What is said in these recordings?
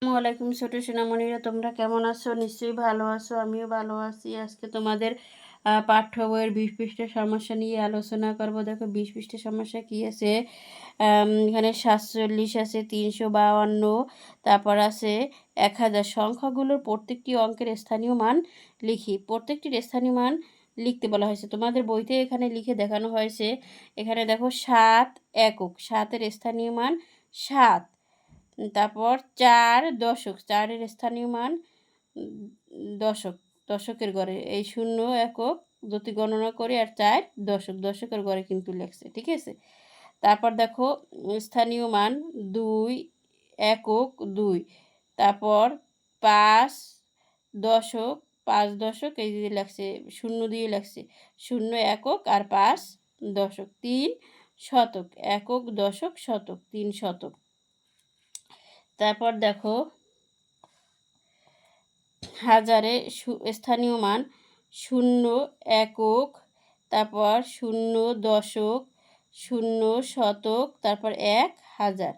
আসসালামু আলাইকুম ছোট সোনামণিরা, তোমরা কেমন আছো? নিশ্চয়ই ভালো আছো, আমিও ভালো আছি। আজকে তোমাদের পাঠ্য বইয়ের 20 পৃষ্ঠার সমস্যা নিয়ে আলোচনা করব। দেখো 20 পৃষ্ঠার সমস্যা কি আছে। এখানে 47 আছে, 352, তারপর আছে 1000। সংখ্যাগুলোর প্রত্যেকটি অঙ্কের স্থানীয় মান লিখি। প্রত্যেকটির স্থানীয় মান লিখতে বলা হয়েছে, তোমাদের বইতে এখানে লিখে দেখানো হয়েছে। এখানে দেখো 7 একক, 7-এর স্থানীয় মান 7। তারপর 4 দশক, 4-এর স্থানীয় মান দশক, দশকের ঘরে এই 0 একক দুটি গণনা করে, আর 4 দশক, দশকের ঘরে কিন্তু লেখছে, ঠিক আছে। তারপর দেখো স্থানীয় মান 2 একক 2, তারপর 5 দশক, 5 দশক এই দিয়ে লেখছে, 0 দিয়ে লেখছে, 0 একক আর 5 দশক। 3 শতক, একক দশক শতক, 3 শতক। তারপর দেখো হাজারে স্থানীয় মান 0 একক, তারপর 0 দশক, 0 শতক, তারপর 1000,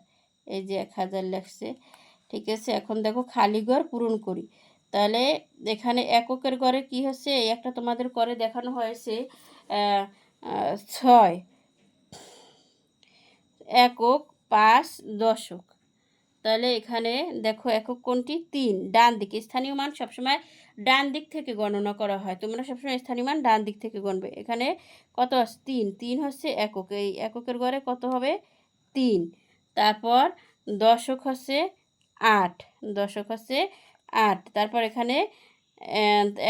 এই যে 1000 লেখছে, ঠিক আছে। এখন দেখো খালি ঘর পূরণ করি। তাহলে এখানে এককের ঘরে কি হচ্ছে, এই একটা তোমাদের করে দেখানো হয়েছে 6 একক 5 দশক। তাহলে এখানে দেখো একক কোনটি? 3, ডান দিকে। স্থানীয় মান সবসময় ডান দিক থেকে গণনা করা হয়, তোমরা সবসময় স্থানীয় মান ডান দিক থেকে গণবে। এখানে কত আছে? 3, 3 হচ্ছে একক, এই এককের ঘরে কত হবে? 3। তারপর দশক হচ্ছে 8, দশক হচ্ছে 8। তারপর এখানে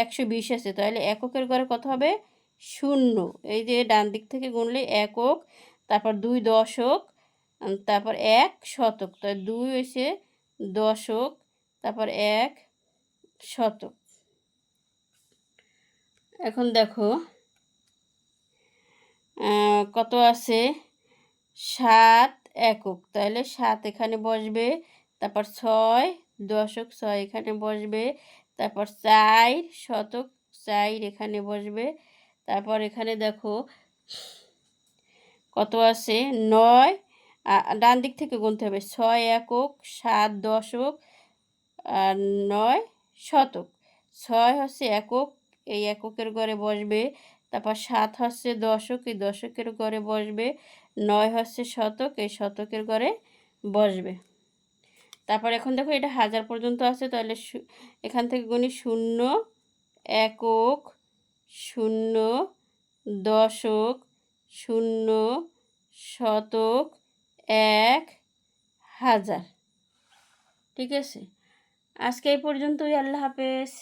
120 আছে, তাহলে এককের ঘরে কত হবে? 0, এই যে ডান দিক থেকে গুনলে একক, তারপর 2 দশক, তারপর 1 শতক, তো 2 হয়েছে দশক, তারপর 1 শতক। এখন দেখো কত আছে? 7 একক, তাহলে 7 এখানে বসবে, তারপর 6 দশক, 6 এখানে বসবে, তারপর 4 শতক, 4 এখানে বসবে। তারপর এখানে দেখো কত আছে? 9, ডান দিক থেকে গুনতে হবে, 6 একক, 7 দশক আর 9 শতক। 6 হচ্ছে একক, এই এককের ঘরে বসবে, তারপর 7 হচ্ছে দশক, এই দশকের ঘরে বসবে, 9 হচ্ছে শতক, এই শতকের ঘরে বসবে। তারপর এখন দেখো এটা 1000 পর্যন্ত আছে, তাহলে এখান থেকে গুনি 0 একক, 0 দশক, 0 শতক, 1000, ঠিক আছে। আজকে এই পর্যন্তই। আল্লাহ হাফেজ।